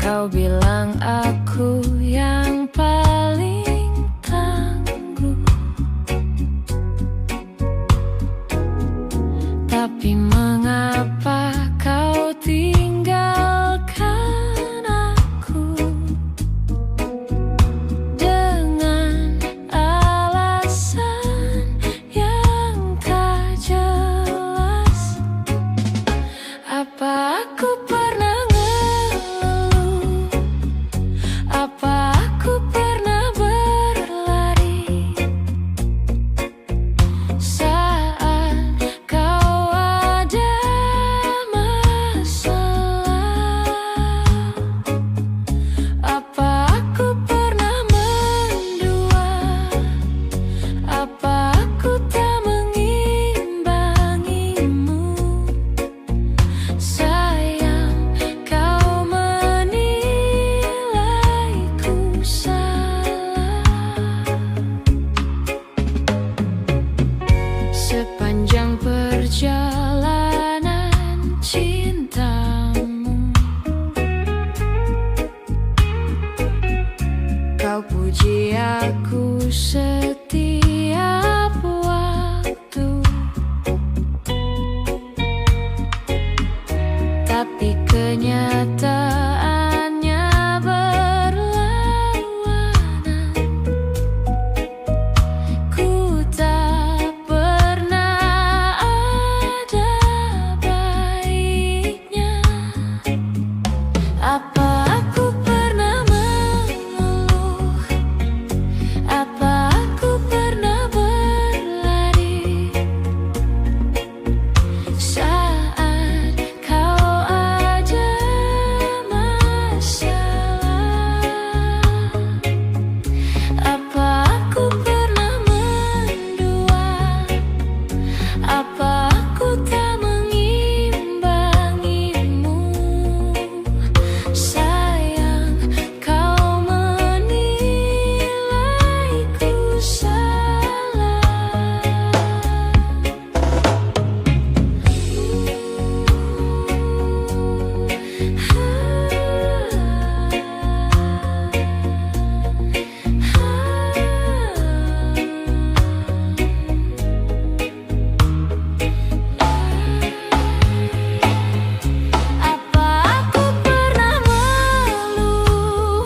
Kau bilang aku yang paling tangguh, tapi mengapa kau tinggalkan aku dengan alasan yang tak jelas? Apa aku pernah ngeluh? Apa aku pernah berlari saat kau ada masalah? Apa aku pernah mendua? Apa aku tak mengimbangimu? Sayang, kau menilaiku salah. Sepanjang perjalanan cintamu, kau puji aku setiap waktu, tapi kenyataannya berlawanan. Ku tak pernah ada baiknya. Apa aku pernah mengeluh? Apa aku pernah berlari saat kau ada masalah? Apa aku pernah mendua? Apa aku tak mengimbangimu? Sayang, kau menilaiku salah. Apa aku pernah mengeluh?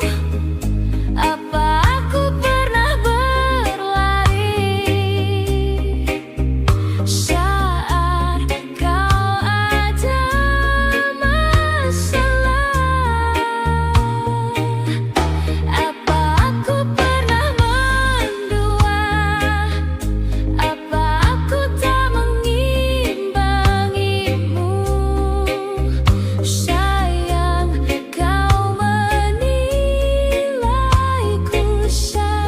Apa aku pernah berlari saat kau ada masalah? Apa aku pernah mendua? Apa aku tak mengimbangimu? Sayang, kau menilaiku salah.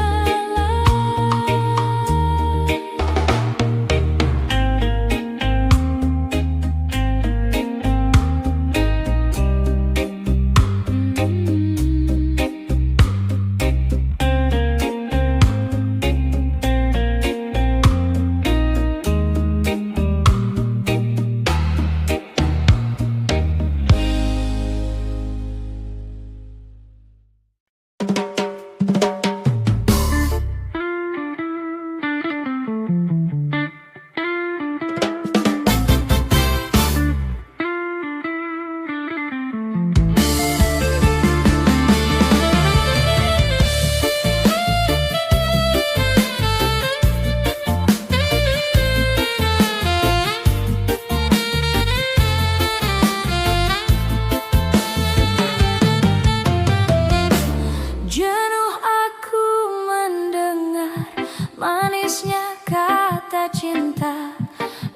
Jenuh aku mendengar manisnya kata cinta,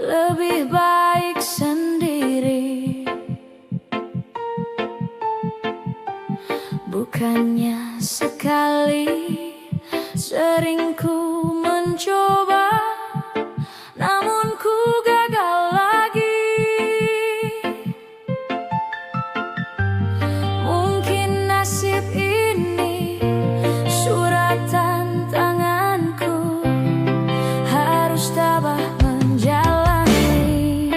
lebih baik sendiri. Bukannya sekali sering ku mencoba, namun ku gagal lagi. Mungkin nasib ini suratan tanganku, harus tabah menjalani.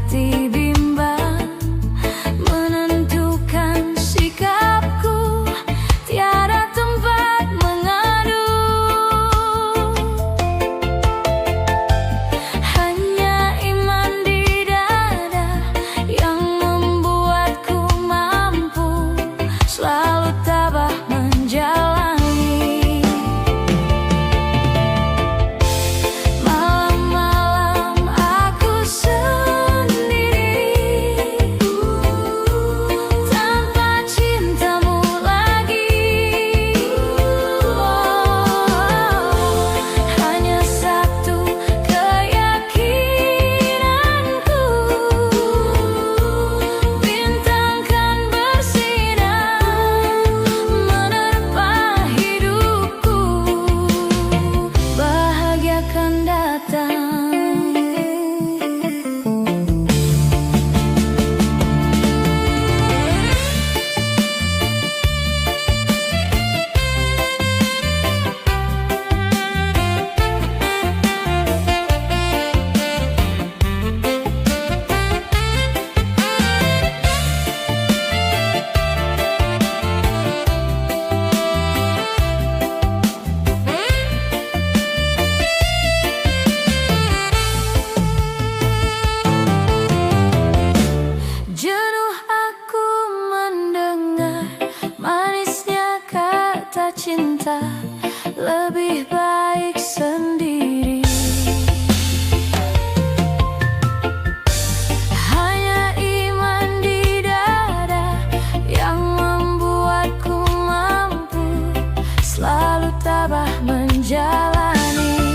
hati bimbang menentukan sikapku, tiada tempat mengadu. Hanya iman di dada yang membuatku mampu selalu tabah menjalani. Malam-malam aku sendiri tanpa cintamu lagi. Hanya satu keyakinanku, bintang kan bersinar menerpa hidupku, bahagia akan datang. Jenuh aku mendengar manisnya kata cinta, lebih baik sendiri. Hanya iman di dada yang membuatku mampu selalu tabah menjalani.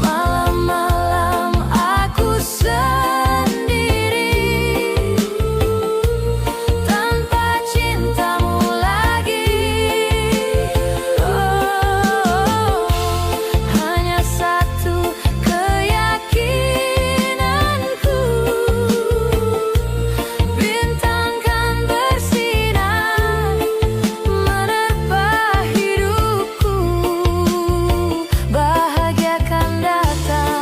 Malam-malam aku sendiri tanpa cintamu lagi. Hanya satu keyakinanku, bintang kan bersinar menerpa hidupku, bahagia akan datang.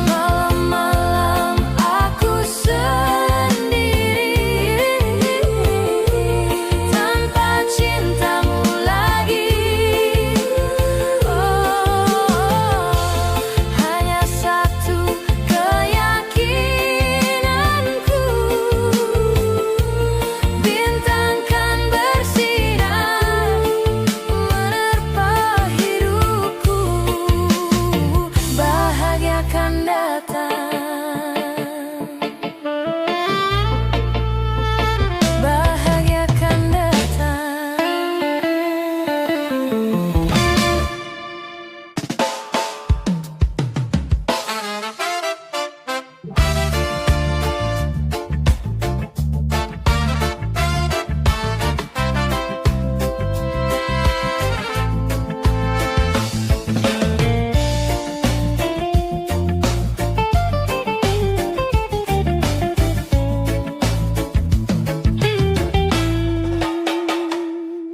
Malam-malam aku sendiri tanpa cintamu lagi. Hanya satu keyakinanku, bintang kan bersinar menerpa hidupku, bahagia akan datang. Bahagia akan datang.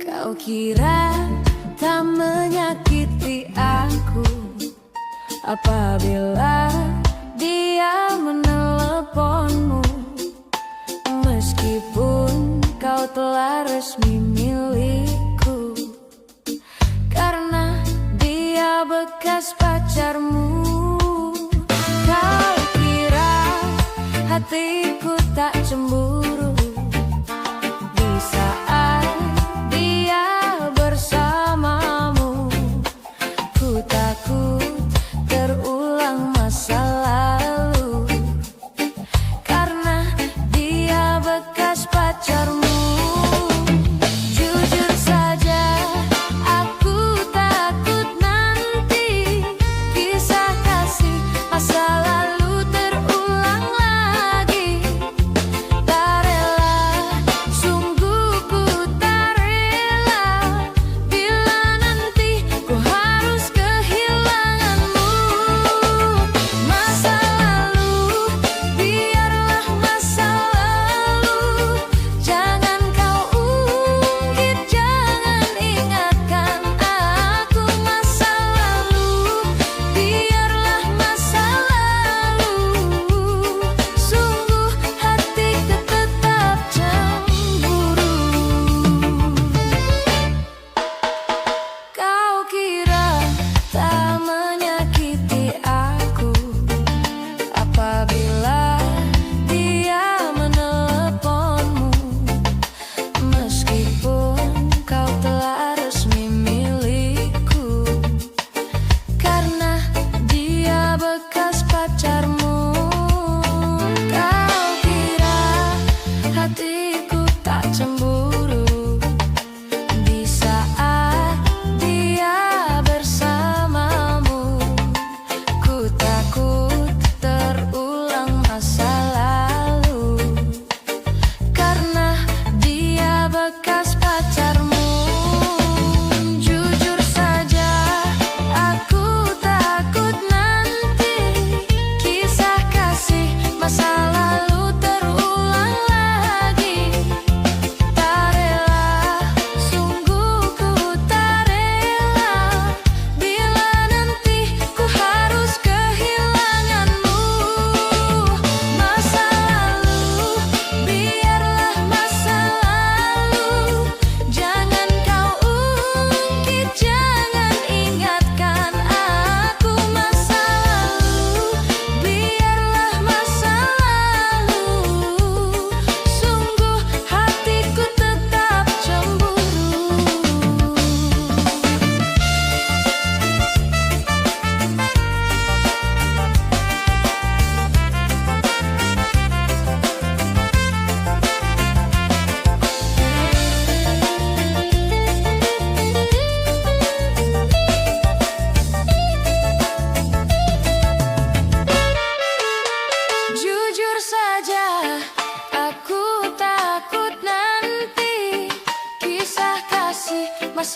Kau kira tak menyakiti aku apabila dia meneleponmu, meskipun kau telah resmi milikku, karena dia bekas pacarmu. Kau kira hatiku tak cemburu di saat dia bersamamu. Ku takut terulang masa lalu karena dia bekas pacarmu. Jujur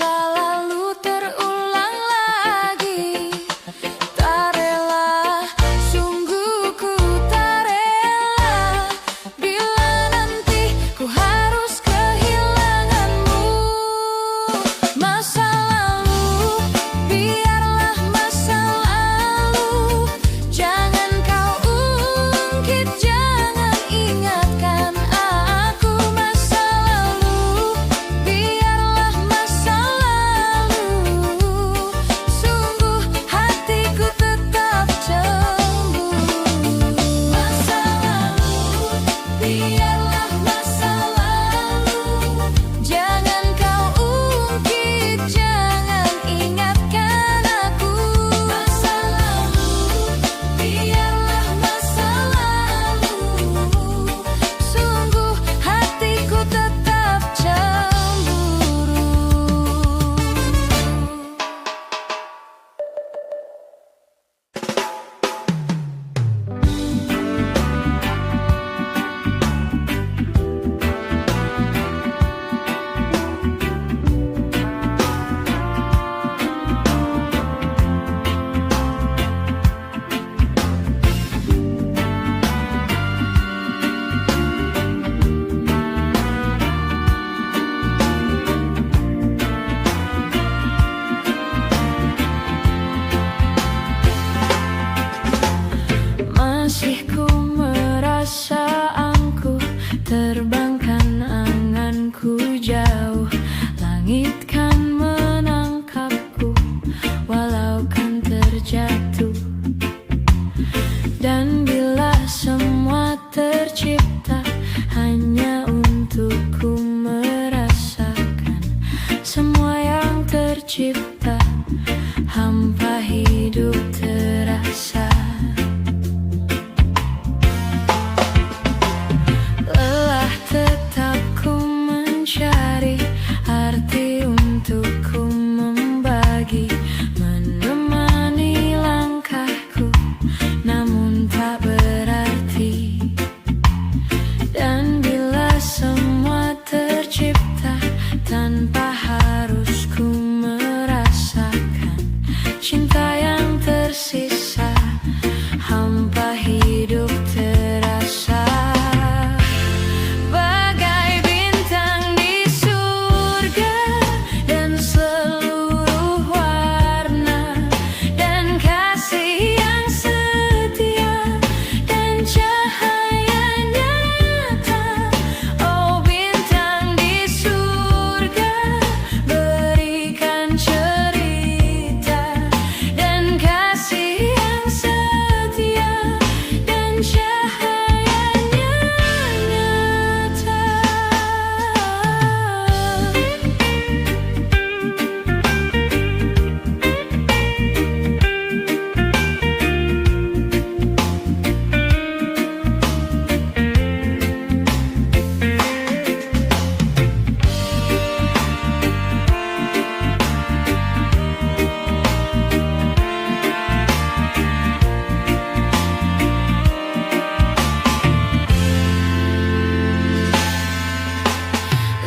masa lalu terulang lagi. Tak rela, sungguh ku tak rela, bila nanti ku harus kehilanganmu. Masa lalu, biarlah masa lalu, jangan kau ungkit, jangan ingatkan aku. Masa lalu, biarlah masa lalu, sungguh hatiku tetap cemburu. Masa lalu, biarlah masa lalu, jangan kau ungkit, jangan ingatkan aku. Masa lalu, biarlah masa lalu, sungguh hatiku tetap cemburu. Masih ku merasa angkuh, terbangkan anganku jauh. Langit kan menangkapku, walau kan terjatuh. Dan bila semua tercipta hanya untukku merasakan semua yang tercipta, hampa hidup terasa. Lelah tetap ku mencari arti untuk ku membagi, menemani langkahku, namun tak berarti. Dan bila semua tercipta tanpa harus ku merasakan cinta yang tersisa, hampa hidup terasa. Bagai bintang di surga dan seluruh warna, dan kasih yang setia dan cahaya nyata. Oh bintang di surga, berikan cerita dan kasih yang setia dan cahayanya nyata.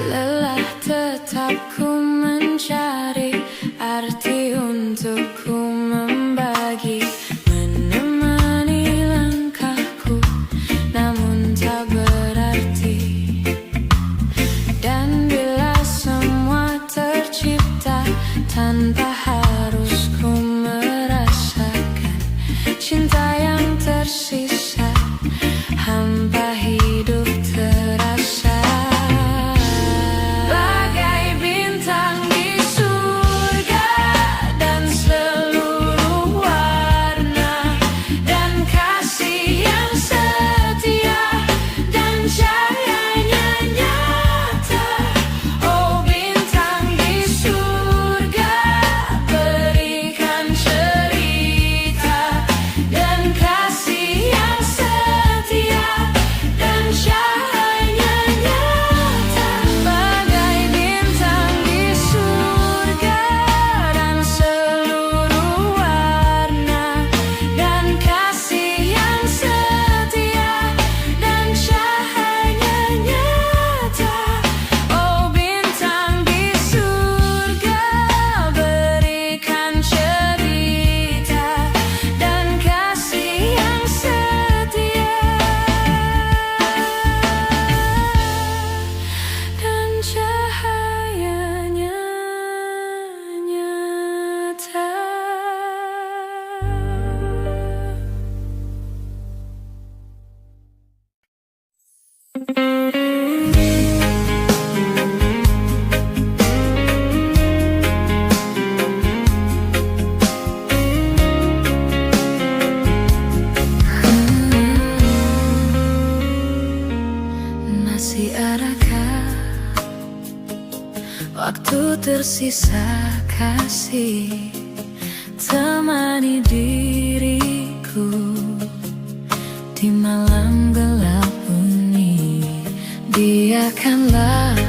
Lelah tetap ku mencari arti untuk ku membagi, menemani langkahku, namun tak berarti. Dan bila semua tercipta tanpa harus ku merasakan cinta yang tersisa, hampa hidup terasa. Bagai bintang di surga dan seluruh warna, dan kasih yang setia dan cahayanya nyata. Oh bintang di surga, kisah kasih temani diriku di malam gelap ini. Biarkanlah,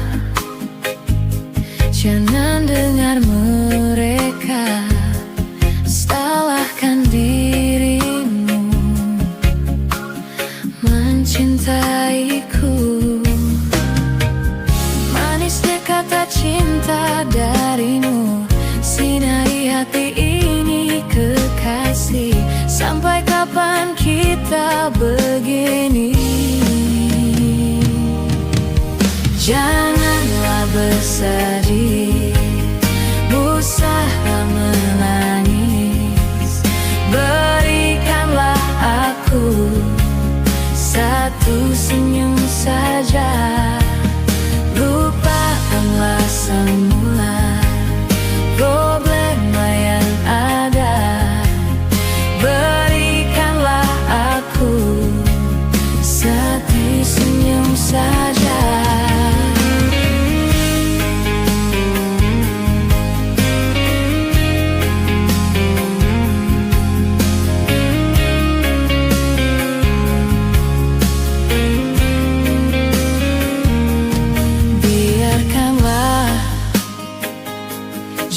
jangan dengar mereka salahkan dirimu mencintaiku. Manisnya kata cinta darimu, sinari hati ini kekasih. Sampai kapan kita begini? Janganlah bersedih, usahlah menangis. Berikanlah aku satu senyum saja. Lupakanlah semua problema yang ada. Berikanlah aku satu senyum saja.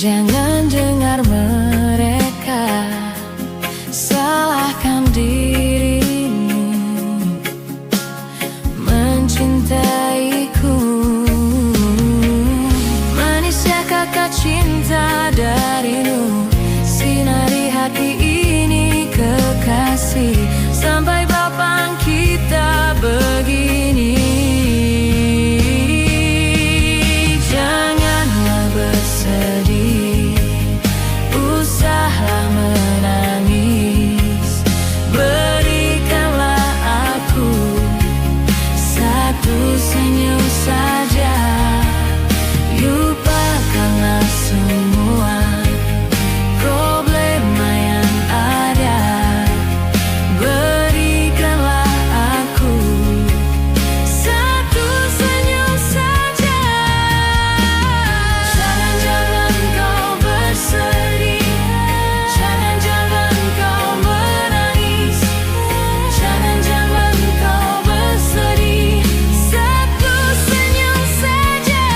Jangan dengar mereka salahkan dirimu mencintaiku. Manisnya kata cinta darimu, sinari hati ini kekasih. Sampai kapan kita begini? Janganlah bersedih, usahlah menangis. Berikanlah aku satu senyum saja. Lupakanlah semua problema yang ada. Berikanlah aku satu senyum saja. Jangan kau bersedih, jangan kau menangis. Jangan kau bersedih, satu senyum saja.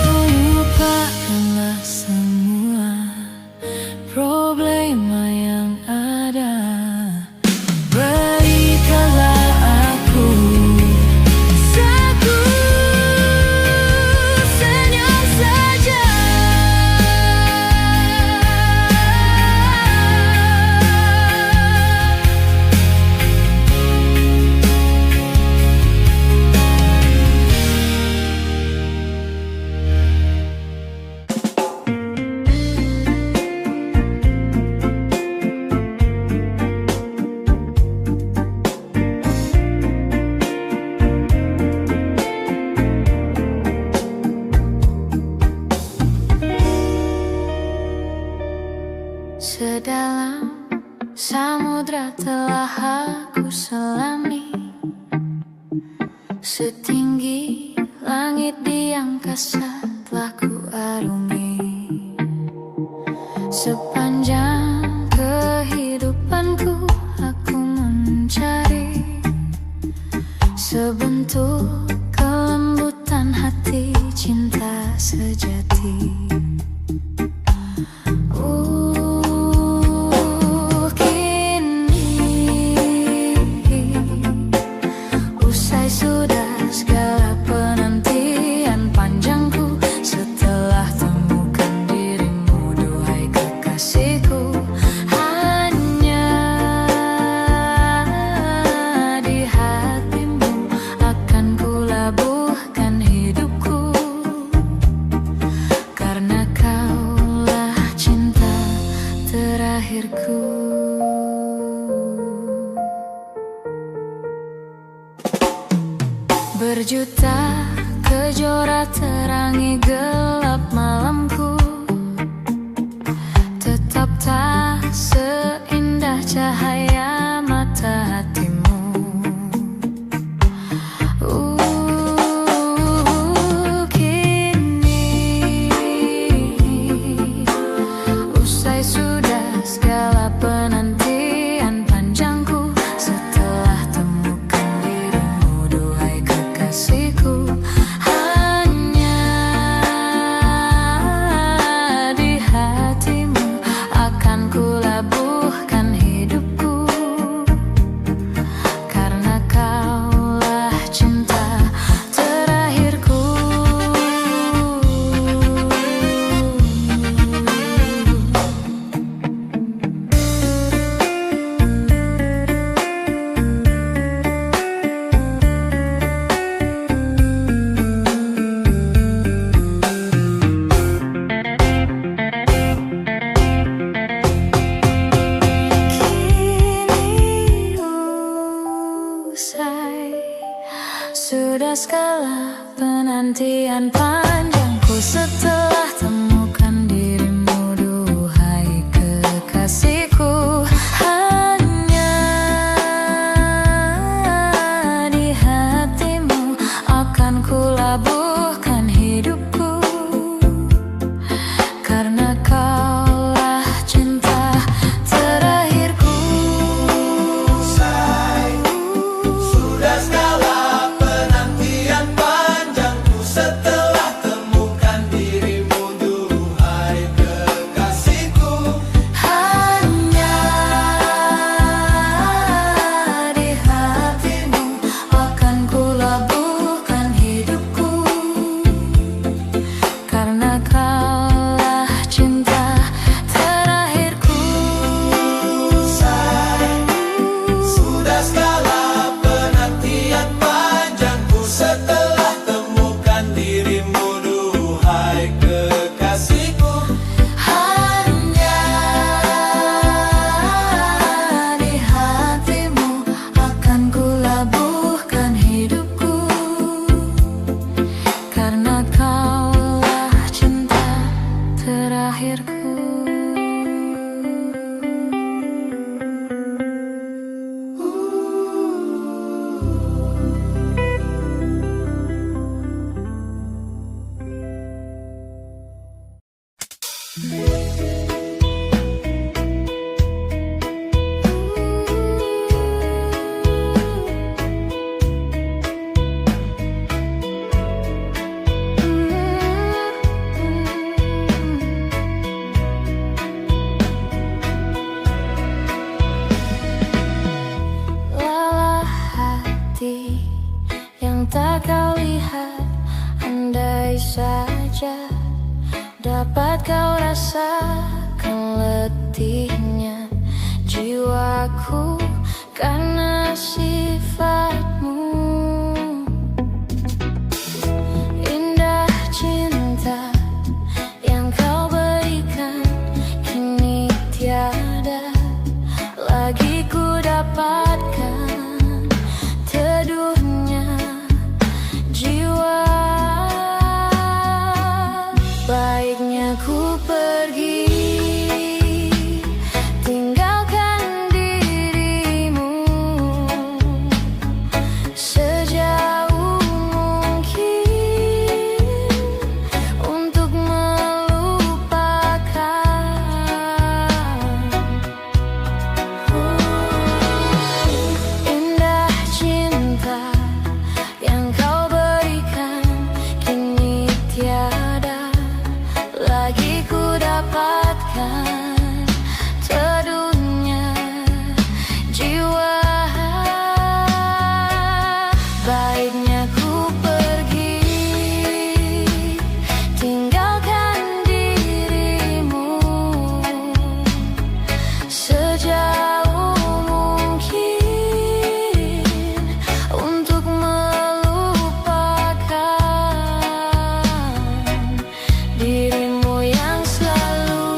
Lupakanlah semua problema yang ada. Berikanlah aku satu senyum saja. Sedalam samudra telah aku selami, setinggi langit di angkasa telah ku arungi. Sepanjang kehidupanku aku mencari sebentuk kelembutan hati, cinta sejati. Usai sudah segala penantian panjangku, setelah temukan dirimu, duhai kekasihku. Hanya di hatimu akan kulabuhkan hidupku, karena kaulah cinta terakhirku. Berjuta kejora terangi gelap malam. Lelah hati yang tak kau lihat, andai saja dapat kau rasakan letihnya jiwaku karena sifatmu. Indah cinta yang kau berikan kini tiada lagi ku dapatkan teduhnya jiwa. Baiknya ku pergi tinggalkan dirimu sejauh mungkin untuk melupakan. Indah cinta yang kau berikan kini tiada lagi ku dapatkan teduhnya jiwa. Baiknya ku pergi tinggalkan dirimu sejauh mungkin untuk melupakan dirimu yang selalu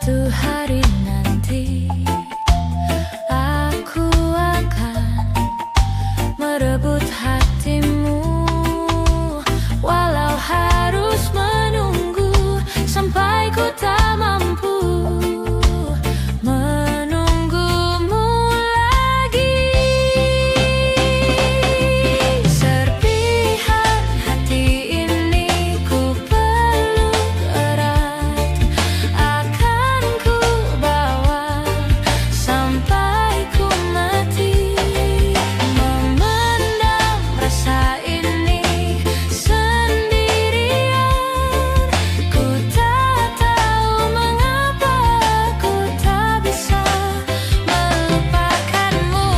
Suatu hari nanti aku akan merebut hatimu, walau harus menunggu sampai ku tak mampu menunggumu lagi. Serpihan hati ini ku peluk erat, akan ku bawa sampai ku mati. Memendam rasa ini sendirian, ku tak tahu mengapa ku tak bisa melupakanmu.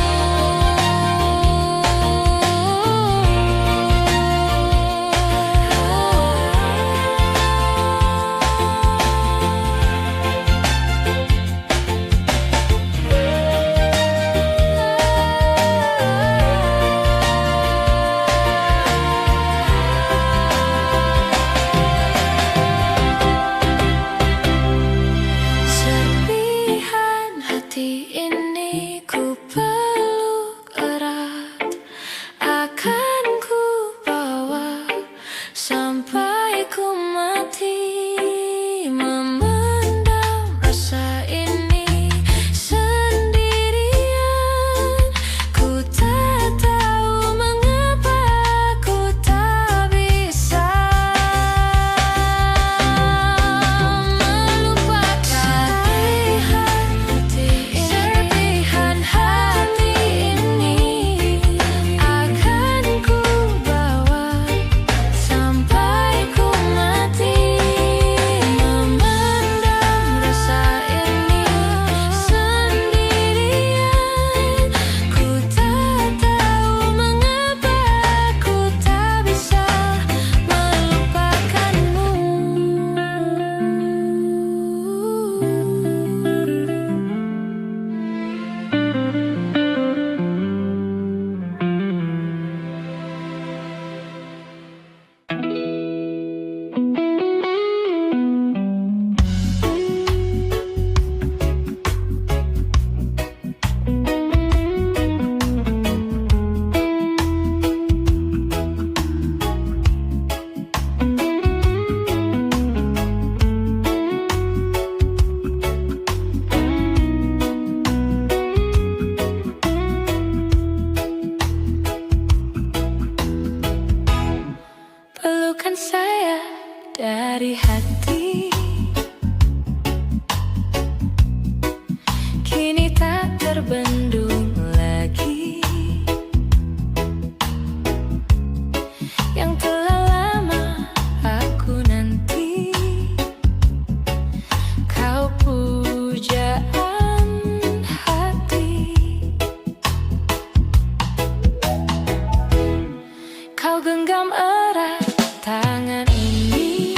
Serpihan hati ini ku peluk erat, akan ku bawa sampai ku mati. Memendam rasa ini sendirian, ku tak tahu mengapa ku tak bisa melupakan. Serpihan hati ini akan ku bawa sampai ku mati. Memendam rasa ini sendirian, ku tak tahu mengapa ku tak bisa melupakanmu. Pelukan saya dari hati kini tak terbendung lagi. Yang telah lama aku nanti, kau pujaan hati. Kau genggam erat tangan ini,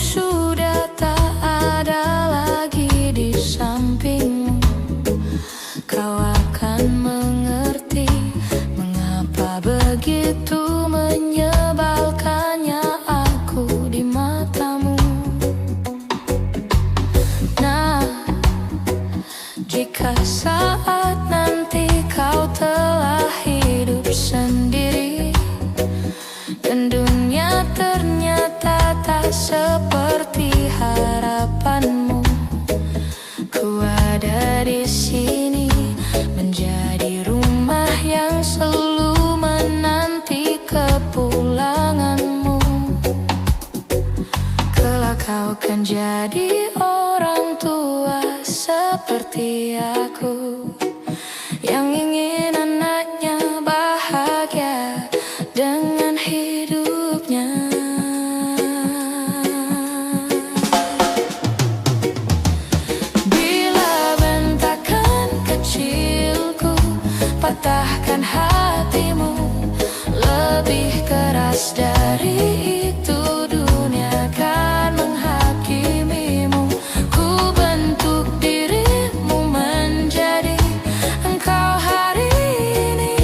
sudah tak ada lagi di sampingmu, kau akan mengerti mengapa begitu menyebalkannya aku di matamu. Nah, jika saat nanti kau telah hidup sendiri dan dunia ternyata tak seperti harapanmu, ku ada di sini menjadi rumah yang selalu menanti kepulanganmu. Kelak kau kan jadi orang tua seperti aku, yang ingin anaknya bahagia dengan hidupnya. Bila bentakan kecilku patahkan hatimu, lebih keras dari itu dunia akan menghakimimu. Ku bentuk dirimu menjadi engkau hari ini.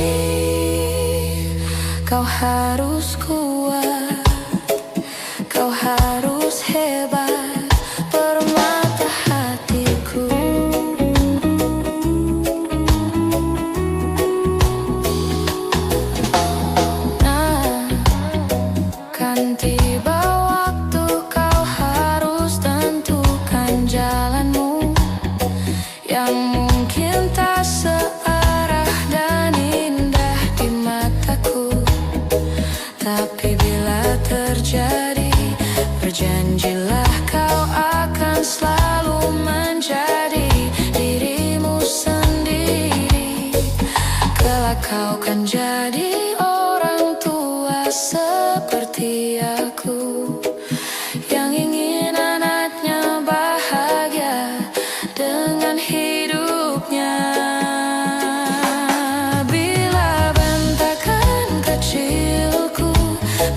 Kau harus kuat, kau harus hebat, permata hatiku. Nah, kan tiba waktu kau harus tentukan jalanmu, yang mungkin tak searah dan indah di mataku. Tapi bila terjadi, berjanjilah kau akan selalu menjadi dirimu sendiri. Kelak kau kan jadi orang tua seperti aku, yang ingin anaknya bahagia dengan hidupnya. Bila bentakan kecilku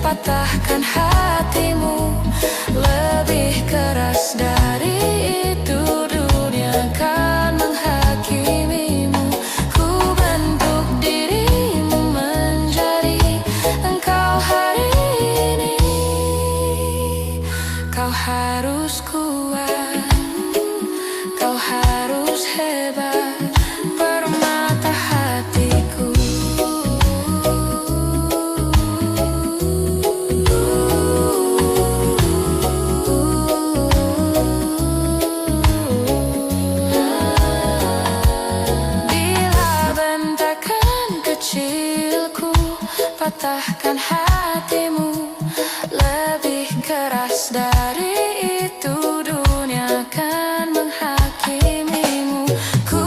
patahkan hatimu, lebih keras dari itu dunia akan menghakimimu. Ku bentuk dirimu menjadi engkau hari ini. Kau harus kuat, kau harus hebat, permata hatiku. Bila bentakan kecilku patahkan hatimu, lebih keras dari itu dunia akan menghakimimu. Ku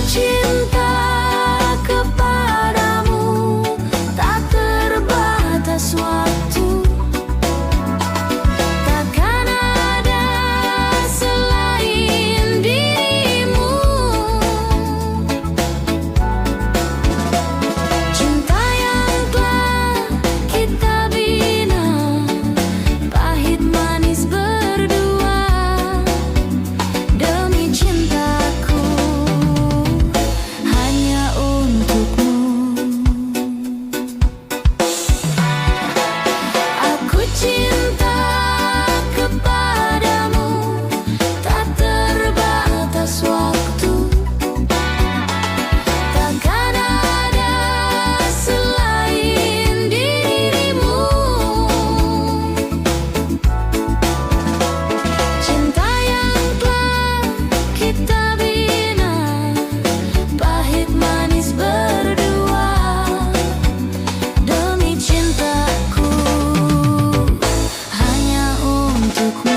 cinta kepadamu, tak terbatas waktu. Takkan ada selain dirimu. Cinta yang telah kita bina, pahit manis berdua, demi cintaku hanya untukmu. Aku cinta kepadamu, tak terbatas waktu. Takkan ada selain dirimu. Cinta yang telah kita bina, pahit manis berdua, demi cintaku hanya untukmu.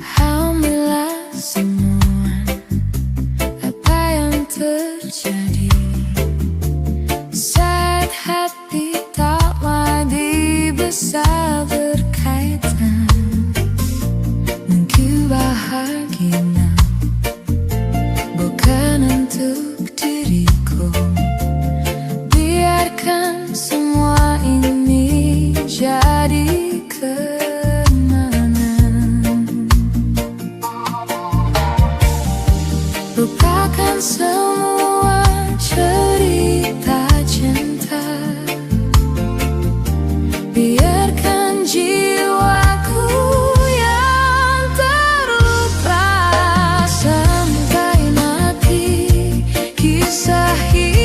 Alhamdulillah semua apa yang terjadi, saat hati tak lagi bisa berkaitan. Ku bahagia bukan untuk diriku. Biarkan semua ini jadi kenangan. Lupakan semua cerita cinta. Biarkan jiwaku yang terluka sampai mati. Kisah hidup